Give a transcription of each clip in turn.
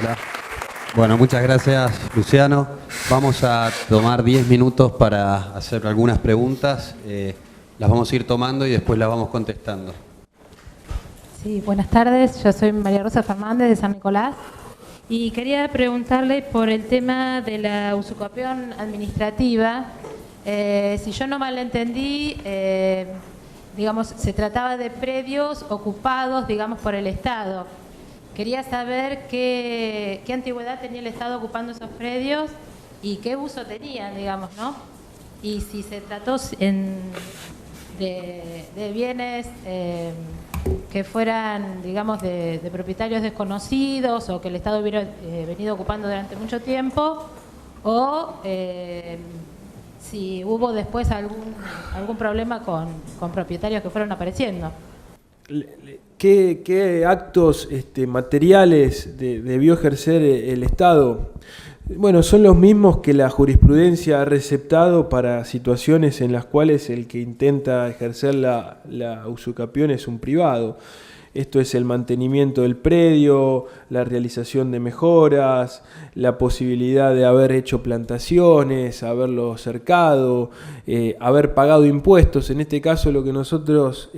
Hola. Bueno, muchas gracias, Luciano. Vamos a tomar 10 minutos para hacer algunas preguntas. Las vamos a ir tomando y después las vamos contestando. Sí, buenas tardes. Yo soy María Rosa Fernández de San Nicolás y quería preguntarle por el tema de la usucapión administrativa. Si yo no mal entendí, digamos, se trataba de predios ocupados, digamos, por el Estado. Quería saber qué antigüedad tenía el Estado ocupando esos predios y qué uso tenían, digamos, ¿no? Y si se trató de bienes que fueran, digamos, de propietarios desconocidos o que el Estado hubiera venido ocupando durante mucho tiempo, o si hubo después algún problema con propietarios que fueron apareciendo. ¿Qué actos materiales debió ejercer el Estado? Bueno, son los mismos que la jurisprudencia ha receptado para situaciones en las cuales el que intenta ejercer la usucapión es un privado. Esto es el mantenimiento del predio, la realización de mejoras, la posibilidad de haber hecho plantaciones, haberlo cercado, haber pagado impuestos. En este caso lo que nosotros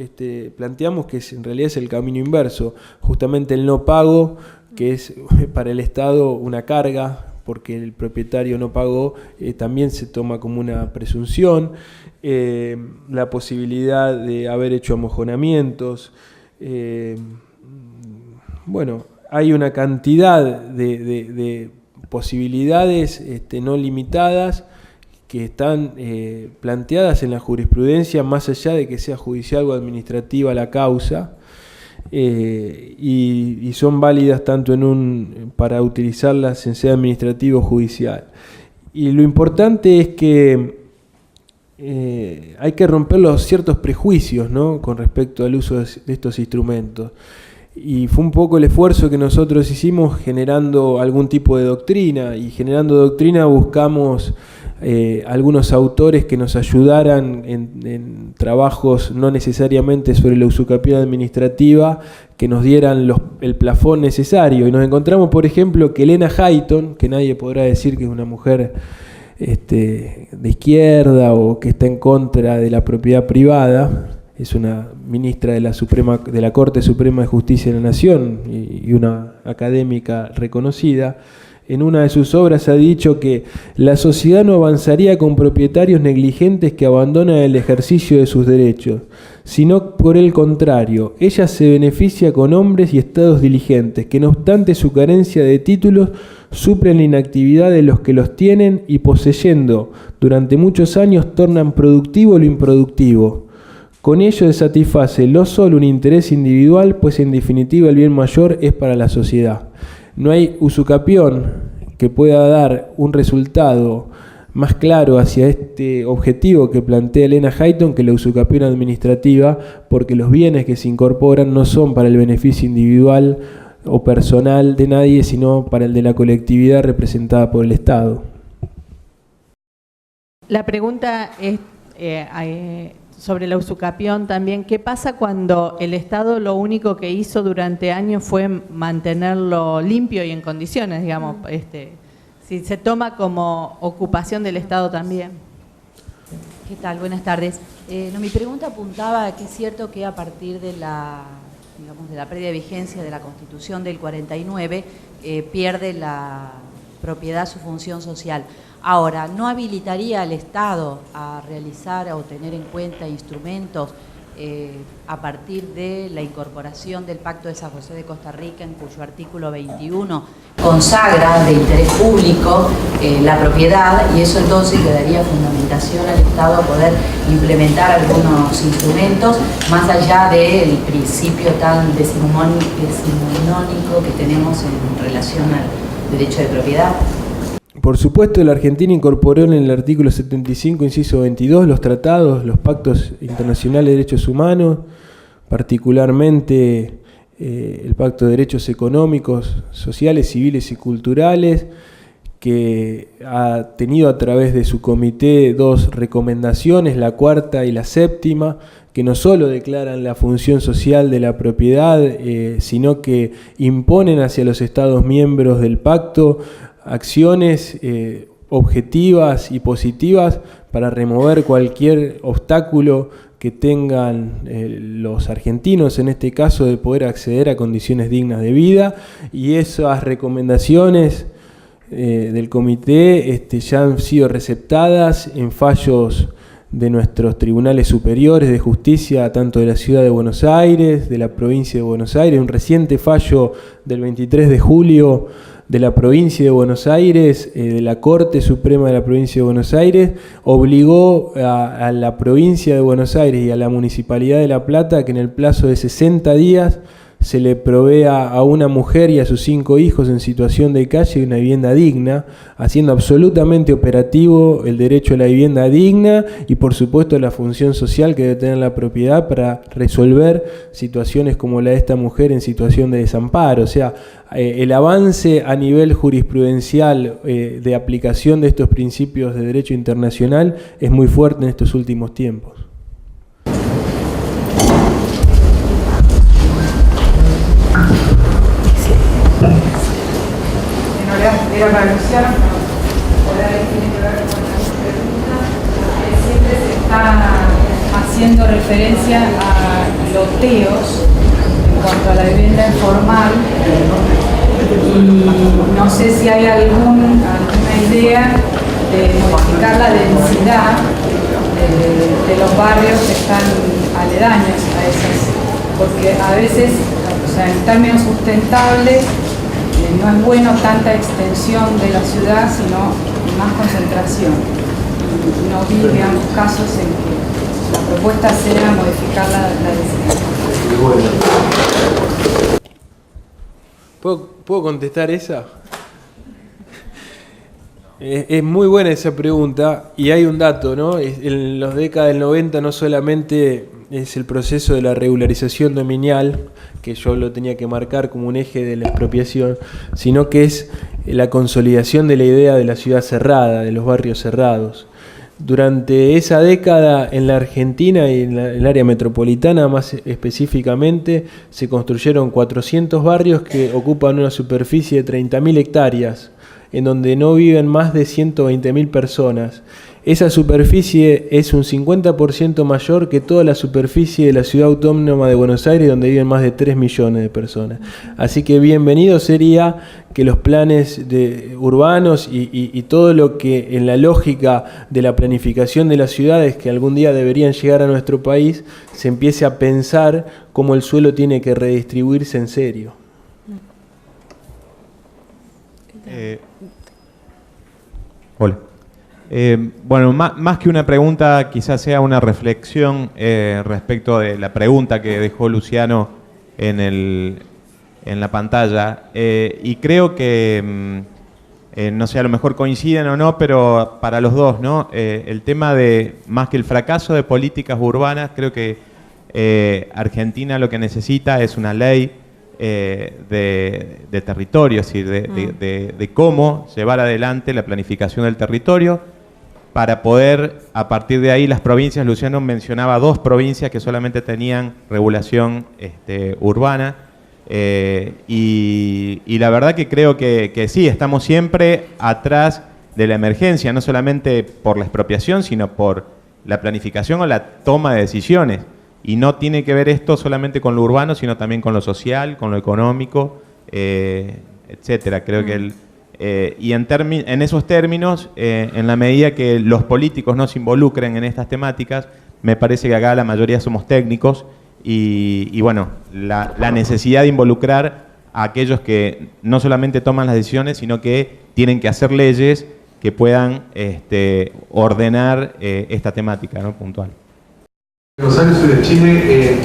planteamos que en realidad es el camino inverso, justamente el no pago, que es para el Estado una carga, porque el propietario no pagó, también se toma como una presunción, la posibilidad de haber hecho amojonamientos. Bueno, hay una cantidad de posibilidades no limitadas que están planteadas en la jurisprudencia, más allá de que sea judicial o administrativa la causa, y son válidas tanto para utilizarlas en sea administrativo o judicial. Y lo importante es que hay que romper los ciertos prejuicios, ¿no?, con respecto al uso de estos instrumentos. Y fue un poco el esfuerzo que nosotros hicimos generando algún tipo de doctrina, y generando doctrina buscamos algunos autores que nos ayudaran en trabajos no necesariamente sobre la usucapión administrativa, que nos dieran el plafón necesario. Y nos encontramos, por ejemplo, que Elena Hayton, que nadie podrá decir que es una mujer de izquierda o que está en contra de la propiedad privada, es una ministra de la Corte Suprema de Justicia de la Nación y una académica reconocida. En una de sus obras ha dicho que la sociedad no avanzaría con propietarios negligentes que abandonan el ejercicio de sus derechos, sino por el contrario, ella se beneficia con hombres y estados diligentes que, no obstante su carencia de títulos, suplen la inactividad de los que los tienen y, poseyendo durante muchos años, tornan productivo lo improductivo. Con ello se satisface no solo un interés individual, pues en definitiva el bien mayor es para la sociedad. No hay usucapión que pueda dar un resultado más claro hacia este objetivo que plantea Elena Hayton que la usucapión administrativa, porque los bienes que se incorporan no son para el beneficio individual o personal de nadie, sino para el de la colectividad representada por el Estado. La pregunta es sobre la usucapión también. ¿Qué pasa cuando el Estado lo único que hizo durante años fue mantenerlo limpio y en condiciones, digamos? Si se toma como ocupación del Estado también. ¿Qué tal? Buenas tardes. Mi pregunta apuntaba a que es cierto que a partir de la previa vigencia de la Constitución del 49, pierde la propiedad su función social. Ahora, ¿no habilitaría al Estado a realizar o tener en cuenta instrumentos a partir de la incorporación del Pacto de San José de Costa Rica, en cuyo artículo 21 consagra de interés público la propiedad, y eso entonces le daría fundamentación al Estado a poder implementar algunos instrumentos más allá del principio tan decimonónico que tenemos en relación al derecho de propiedad? Por supuesto, la Argentina incorporó en el artículo 75, inciso 22, los tratados, los pactos internacionales de derechos humanos, particularmente el Pacto de Derechos Económicos, Sociales, Civiles y Culturales, que ha tenido a través de su comité 2 recomendaciones, la 4ª y la 7ª, que no solo declaran la función social de la propiedad, sino que imponen hacia los Estados miembros del pacto acciones objetivas y positivas para remover cualquier obstáculo que tengan los argentinos, en este caso, de poder acceder a condiciones dignas de vida. Y esas recomendaciones del comité ya han sido receptadas en fallos de nuestros tribunales superiores de justicia, tanto de la Ciudad de Buenos Aires, de la provincia de Buenos Aires. Un reciente fallo del 23 de julio de la provincia de Buenos Aires, de la Corte Suprema de la provincia de Buenos Aires, obligó a la provincia de Buenos Aires y a la Municipalidad de La Plata que en el plazo de 60 días se le provea a una mujer y a sus 5 hijos en situación de calle una vivienda digna, haciendo absolutamente operativo el derecho a la vivienda digna y, por supuesto, la función social que debe tener la propiedad para resolver situaciones como la de esta mujer en situación de desamparo. O sea, el avance a nivel jurisprudencial de aplicación de estos principios de derecho internacional es muy fuerte en estos últimos tiempos. Era para Luciano, tiene que ver con las preguntas. Siempre se está haciendo referencia a loteos en cuanto a la vivienda informal, y no sé si hay alguna idea de modificar la densidad de los barrios que están aledaños a esas, porque a veces, o sea, en términos sustentables, no es bueno tanta extensión de la ciudad, sino más concentración. No vi, digamos, casos en que la propuesta sea modificar la densidad. ¿Puedo contestar esa? Es muy buena esa pregunta, y hay un dato, ¿no? En las décadas del 90 no solamente es el proceso de la regularización dominial, que yo lo tenía que marcar como un eje de la expropiación, sino que es la consolidación de la idea de la ciudad cerrada, de los barrios cerrados. Durante esa década en la Argentina y en el área metropolitana más específicamente se construyeron 400 barrios que ocupan una superficie de 30.000 hectáreas, en donde no viven más de 120.000 personas. Esa superficie es un 50% mayor que toda la superficie de la ciudad autónoma de Buenos Aires, donde viven más de 3 millones de personas. Así que bienvenido sería que los planes urbanos y todo lo que en la lógica de la planificación de las ciudades que algún día deberían llegar a nuestro país, se empiece a pensar cómo el suelo tiene que redistribuirse en serio. Hola. Bueno, más que una pregunta, quizás sea una reflexión respecto de la pregunta que dejó Luciano en la pantalla. Y creo que, no sé, a lo mejor coinciden o no, pero para los dos, ¿no? El tema de, más que el fracaso de políticas urbanas, creo que Argentina lo que necesita es una ley de territorio, es decir, de cómo llevar adelante la planificación del territorio para poder, a partir de ahí, las provincias, Luciano mencionaba 2 provincias que solamente tenían regulación urbana, y la verdad que creo que sí, estamos siempre atrás de la emergencia, no solamente por la expropiación, sino por la planificación o la toma de decisiones. Y no tiene que ver esto solamente con lo urbano, sino también con lo social, con lo económico, etcétera. Creo que y en esos términos, en la medida que los políticos no se involucren en estas temáticas, me parece que acá la mayoría somos técnicos y bueno, la necesidad de involucrar a aquellos que no solamente toman las decisiones, sino que tienen que hacer leyes que puedan ordenar esta temática, ¿no? Puntual. Rosario, soy de Chile,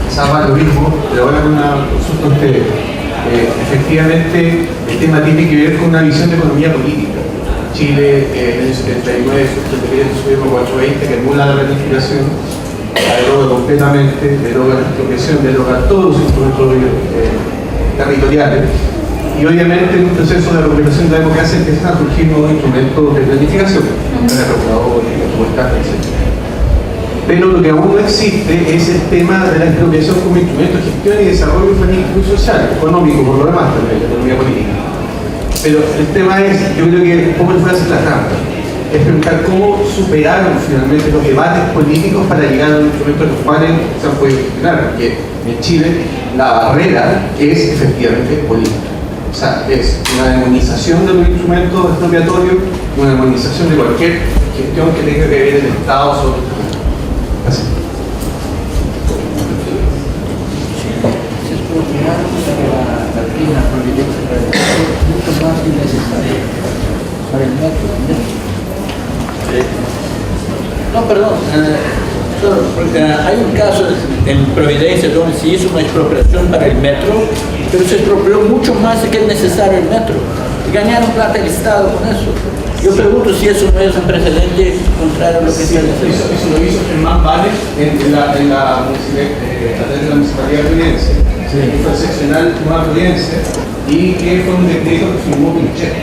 quizás va lo mismo, pero ahora con una consulta a ustedes. Efectivamente, el tema tiene que ver con una visión de economía política. Chile, en el 79, su decreto supremo 420, que anula la planificación, la deroga completamente, deroga la expropiación, deroga todos los instrumentos territoriales. Y obviamente en un proceso de recuperación de la democracia empiezan a surgir nuevos instrumentos de planificación, planes reguladores, presupuestarios, etc. Pero lo que aún no existe es el tema de la expropiación como instrumento de gestión y desarrollo y social, económico, por lo demás también, la economía política. Pero el tema es, yo creo que cómo fue hacer la trampa, es preguntar cómo superaron finalmente los debates políticos para llegar a un instrumento de los cuales se han podido gestionar, porque en Chile la barrera es efectivamente política. O sea, es una demonización de los instrumentos expropiatorios, una demonización de cualquier gestión que tenga que ver el Estado sobre el territorio. Así. Se expropiaron la prima providencia para el Estado mucho más innecesaria para el metro. No, perdón, solo porque hay un caso en Providencia donde se hizo una expropiación para el metro, pero se expropió mucho más de que es necesario el metro. Y ganaron plata el Estado con eso. Yo pregunto si eso no es un precedente contrario a lo que se hace. Eso lo hizo Germán Vales en la Municipalidad de Providencia, que fue el seccional Nueva Providencia, y que fue un decreto que firmó Pinochet.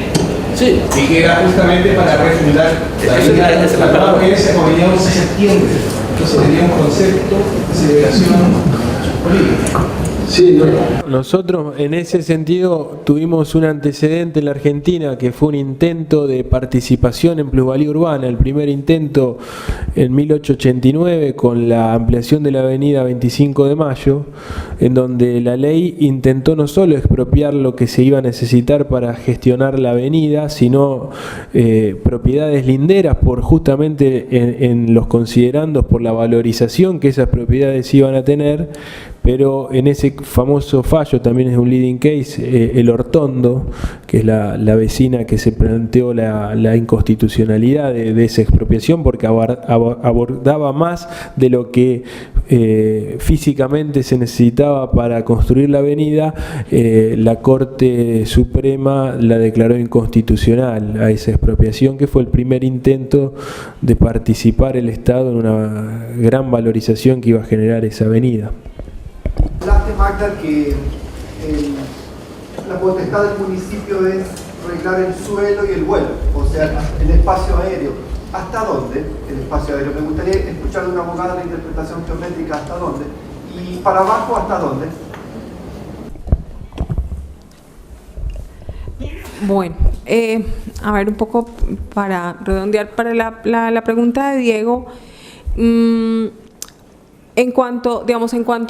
Sí. Y que era justamente para refundar la Nueva Providencia como venía 11 de septiembre. Entonces tenía un concepto de celebración política. Sí, nosotros en ese sentido tuvimos un antecedente en la Argentina que fue un intento de participación en plusvalía urbana, el primer intento en 1889 con la ampliación de la avenida 25 de Mayo, en donde la ley intentó no solo expropiar lo que se iba a necesitar para gestionar la avenida, sino propiedades linderas por justamente en los considerandos por la valorización que esas propiedades iban a tener. Pero en ese famoso fallo, también es un leading case, el Hortondo, que es la vecina que se planteó la inconstitucionalidad de esa expropiación porque abordaba más de lo que físicamente se necesitaba para construir la avenida, la Corte Suprema la declaró inconstitucional a esa expropiación, que fue el primer intento de participar el Estado en una gran valorización que iba a generar esa avenida. Hablaste, Magda, que la potestad del municipio es arreglar el suelo y el vuelo, o sea, el espacio aéreo. ¿Hasta dónde el espacio aéreo? Me gustaría escuchar de una abogada la interpretación geométrica hasta dónde. Y para abajo, ¿hasta dónde? Bueno, a ver, un poco para redondear para la pregunta de Diego, en cuanto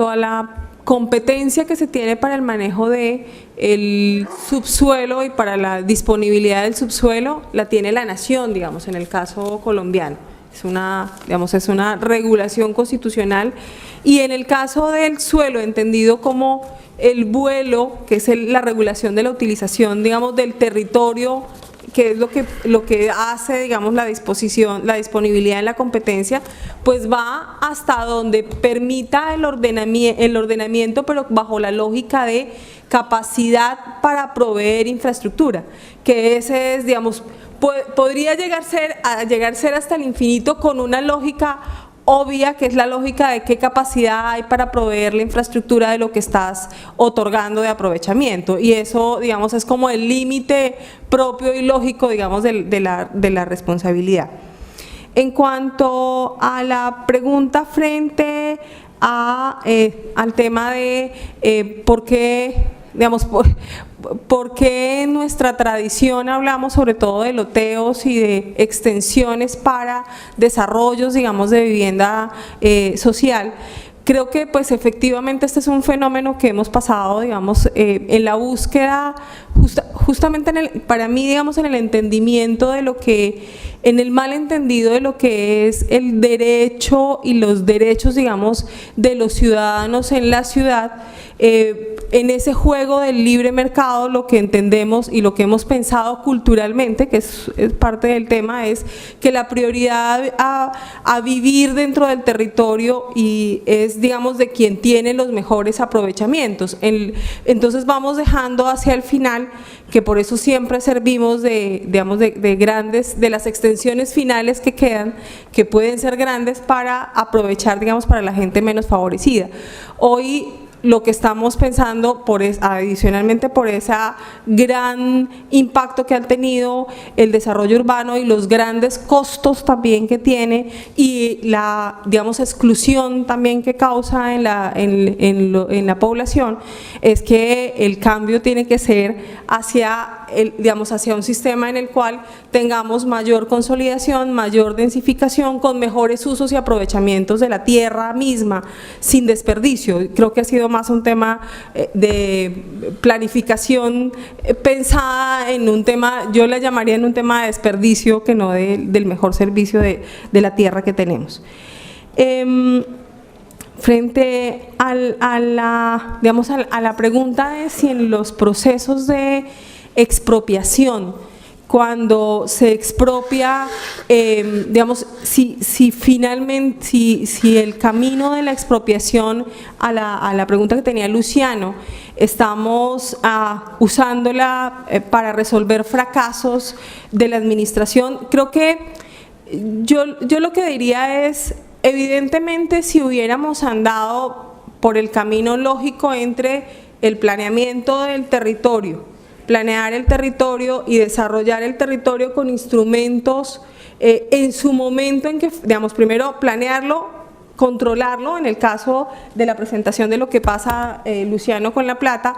a la competencia que se tiene para el manejo de el subsuelo y para la disponibilidad del subsuelo, la tiene la nación, digamos, en el caso colombiano. Es una regulación constitucional, y en el caso del suelo, entendido como el vuelo, que es la regulación de la utilización, digamos, del territorio, que es lo que hace, digamos, la disponibilidad en la competencia, pues va hasta donde permita el ordenamiento, pero bajo la lógica de capacidad para proveer infraestructura, que ese es, digamos, podría llegar a ser hasta el infinito con una lógica obvia, que es la lógica de qué capacidad hay para proveer la infraestructura de lo que estás otorgando de aprovechamiento, y eso, digamos, es como el límite propio y lógico, digamos, de la responsabilidad. En cuanto a la pregunta frente al tema de por qué, digamos, por qué en nuestra tradición hablamos sobre todo de loteos y de extensiones para desarrollos, digamos, de vivienda social. Creo que pues efectivamente este es un fenómeno que hemos pasado, digamos, en la búsqueda, justamente para mí, digamos, en el entendimiento de lo que, en el mal entendido de lo que es el derecho y los derechos, digamos, de los ciudadanos en la ciudad. En ese juego del libre mercado, lo que entendemos y lo que hemos pensado culturalmente, que es parte del tema, es que la prioridad a vivir dentro del territorio y es, digamos, de quien tiene los mejores aprovechamientos. Entonces vamos dejando hacia el final, que por eso siempre servimos de las extensiones finales que quedan, que pueden ser grandes para aprovechar, digamos, para la gente menos favorecida. Hoy lo que estamos pensando adicionalmente por ese gran impacto que ha tenido el desarrollo urbano y los grandes costos también que tiene y la, digamos, exclusión también que causa en la población, es que el cambio tiene que ser hacia un sistema en el cual tengamos mayor consolidación, mayor densificación, con mejores usos y aprovechamientos de la tierra misma, sin desperdicio. Creo que ha sido más un tema de planificación pensada en un tema, yo la llamaría en un tema de desperdicio, que no del mejor servicio de la tierra que tenemos. Frente a la pregunta de si en los procesos de expropiación, cuando se expropia, si el camino de la expropiación, a la pregunta que tenía Luciano, estamos usándola para resolver fracasos de la administración, creo que yo lo que diría es, evidentemente, si hubiéramos andado por el camino lógico entre el planeamiento del territorio, planear el territorio y desarrollar el territorio con instrumentos en su momento en que, digamos, primero planearlo, controlarlo. En el caso de la presentación de lo que pasa, Luciano, con La Plata,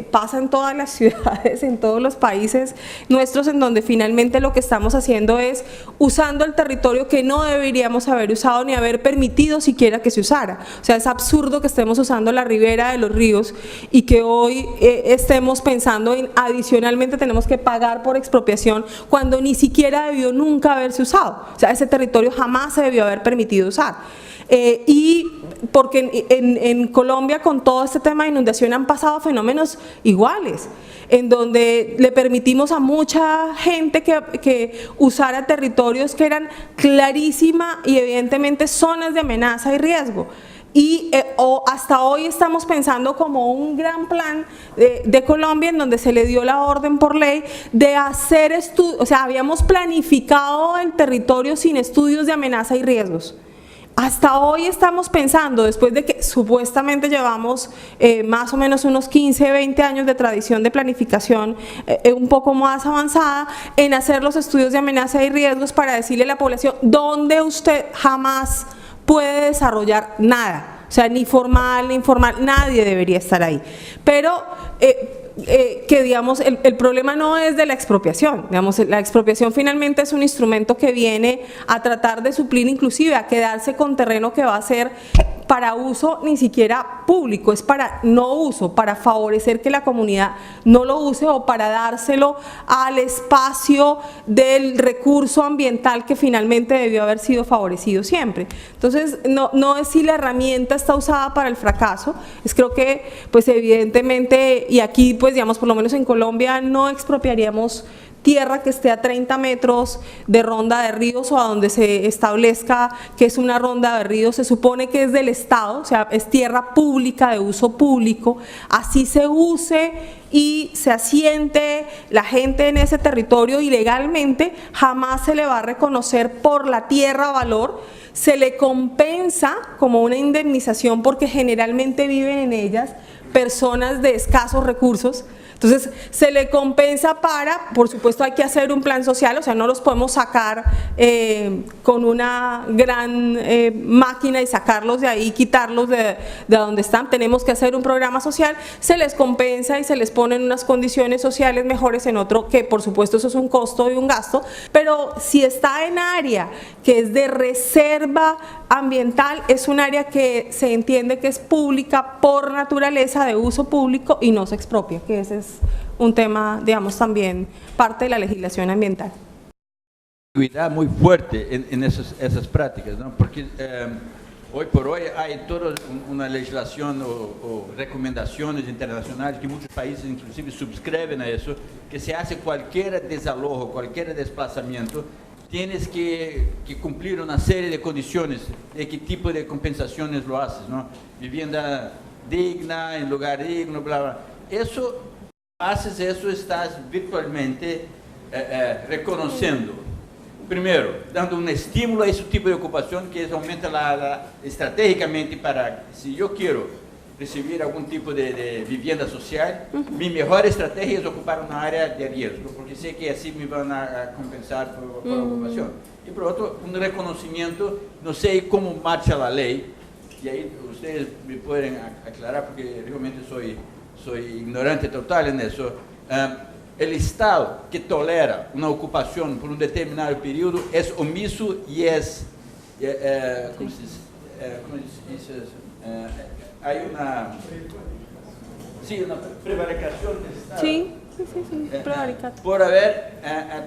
pasa en todas las ciudades, en todos los países nuestros, en donde finalmente lo que estamos haciendo es usando el territorio que no deberíamos haber usado ni haber permitido siquiera que se usara. O sea, es absurdo que estemos usando la ribera de los ríos y que hoy estemos pensando en adicionalmente tenemos que pagar por expropiación cuando ni siquiera debió nunca haberse usado. O sea, ese territorio jamás se debió haber permitido usar. Y porque en Colombia, con todo este tema de inundación, han pasado fenómenos iguales, en donde le permitimos a mucha gente que usara territorios que eran clarísima y evidentemente zonas de amenaza y riesgo. Y hasta hoy estamos pensando como un gran plan de Colombia, en donde se le dio la orden por ley de hacer estudios, o sea, habíamos planificado el territorio sin estudios de amenaza y riesgos. Hasta hoy estamos pensando, después de que supuestamente llevamos más o menos unos 15, 20 años de tradición de planificación un poco más avanzada, en hacer los estudios de amenaza y riesgos para decirle a la población donde usted jamás puede desarrollar nada. O sea, ni formal ni informal, nadie debería estar ahí. Pero que, digamos, el problema no es de la expropiación, digamos, la expropiación finalmente es un instrumento que viene a tratar de suplir, inclusive a quedarse con terreno que va a ser para uso ni siquiera público, es para no uso, para favorecer que la comunidad no lo use o para dárselo al espacio del recurso ambiental que finalmente debió haber sido favorecido siempre. Entonces, no es si la herramienta está usada para el fracaso, es creo que, pues evidentemente, y aquí, pues digamos, por lo menos en Colombia no expropiaríamos tierra que esté a 30 metros de ronda de ríos o a donde se establezca que es una ronda de ríos, se supone que es del Estado, o sea, es tierra pública, de uso público, así se use y se asiente la gente en ese territorio ilegalmente, jamás se le va a reconocer por la tierra valor, se le compensa como una indemnización porque generalmente viven en ellas personas de escasos recursos. Entonces, se le compensa por supuesto hay que hacer un plan social, o sea, no los podemos sacar con una gran máquina y sacarlos de ahí, quitarlos de donde están, tenemos que hacer un programa social, se les compensa y se les ponen unas condiciones sociales mejores en otro, que por supuesto eso es un costo y un gasto, pero si está en área que es de reserva ambiental, es un área que se entiende que es pública por naturaleza, de uso público y no se expropia, que ese es un tema, digamos, también parte de la legislación ambiental. Muy fuerte en esas prácticas, ¿no? Porque hoy por hoy hay toda una legislación o recomendaciones internacionales que muchos países inclusive suscriben a eso, que se hace cualquier desalojo, cualquier desplazamiento, tienes que cumplir una serie de condiciones de qué tipo de compensaciones lo haces, ¿no? Vivienda digna, en lugar digno, bla, bla. Eso, haces eso, estás virtualmente reconociendo, primero, dando un estímulo a ese tipo de ocupación que aumenta estratégicamente para, si yo quiero recibir algún tipo de vivienda social, mi mejor estrategia es ocupar una área de riesgo, porque sé que así me van a compensar por la ocupación. Y por otro, un reconocimiento, no sé cómo marcha la ley, y ahí ustedes me pueden aclarar, porque realmente soy ignorante total en eso. El Estado que tolera una ocupación por un determinado periodo es omiso y es, ¿cómo se dice? Hay una prevaricación del Estado. Sí, prevaricación. Por haber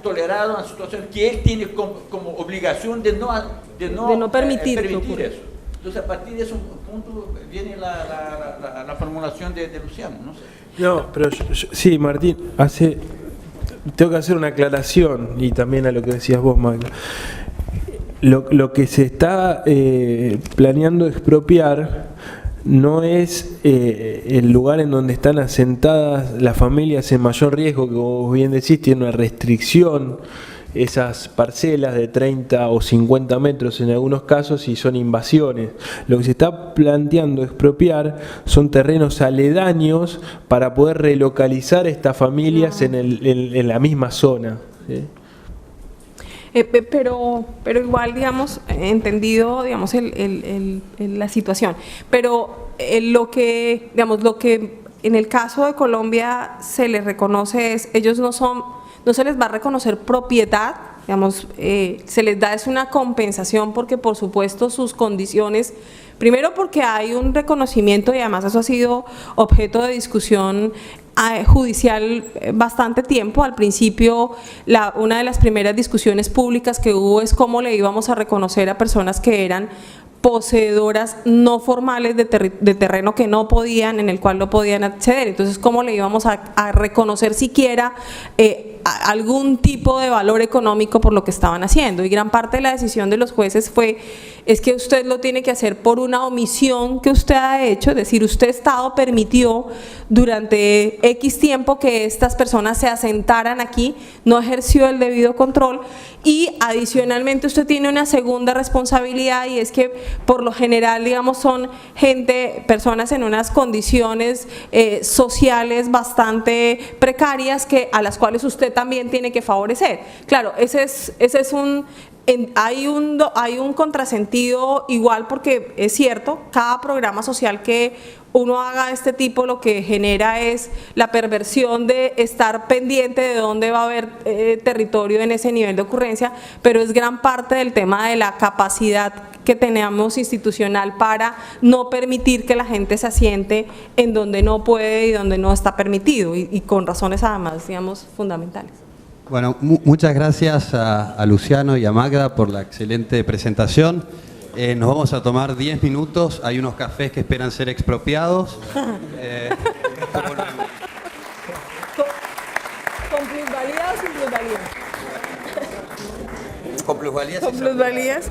tolerado una situación que él tiene como obligación de no permitir eso. Entonces, a partir de ese punto viene la formulación de Luciano, no sé. No, pero sí, Martín, tengo que hacer una aclaración, y también a lo que decías vos, Magda. Lo que se está planeando expropiar no es el lugar en donde están asentadas las familias en mayor riesgo, que vos bien decís, tiene una restricción, esas parcelas de 30 o 50 metros en algunos casos, y son invasiones. Lo que se está planteando expropiar son terrenos aledaños para poder relocalizar estas familias en la misma zona, ¿sí? Pero igual, digamos, entendido, digamos, la situación. Pero lo que en el caso de Colombia se les reconoce es, ellos no se les va a reconocer propiedad, digamos, se les da es una compensación, porque por supuesto sus condiciones, primero porque hay un reconocimiento, y además eso ha sido objeto de discusión judicial bastante tiempo. Al principio, una de las primeras discusiones públicas que hubo es cómo le íbamos a reconocer a personas que eran poseedoras no formales de terreno en el cual no podían acceder. Entonces, ¿cómo le íbamos a reconocer siquiera algún tipo de valor económico por lo que estaban haciendo? Y gran parte de la decisión de los jueces es que usted lo tiene que hacer por una omisión que usted ha hecho, es decir, usted, Estado, permitió durante X tiempo que estas personas se asentaran aquí, no ejerció el debido control, y adicionalmente usted tiene una segunda responsabilidad, y es que por lo general, digamos, son personas en unas condiciones sociales bastante precarias, a las cuales usted también tiene que favorecer. Claro, hay un contrasentido igual, porque es cierto, cada programa social que uno haga de este tipo lo que genera es la perversión de estar pendiente de dónde va a haber territorio en ese nivel de ocurrencia, pero es gran parte del tema de la capacidad que tenemos institucional para no permitir que la gente se asiente en donde no puede y donde no está permitido, y con razones además, digamos, fundamentales. Bueno, muchas gracias a Luciano y a Magda por la excelente presentación. Nos vamos a tomar 10 minutos, hay unos cafés que esperan ser expropiados. ¿Con plusvalía o sin plusvalía? Con plusvalías. Con plusvalías.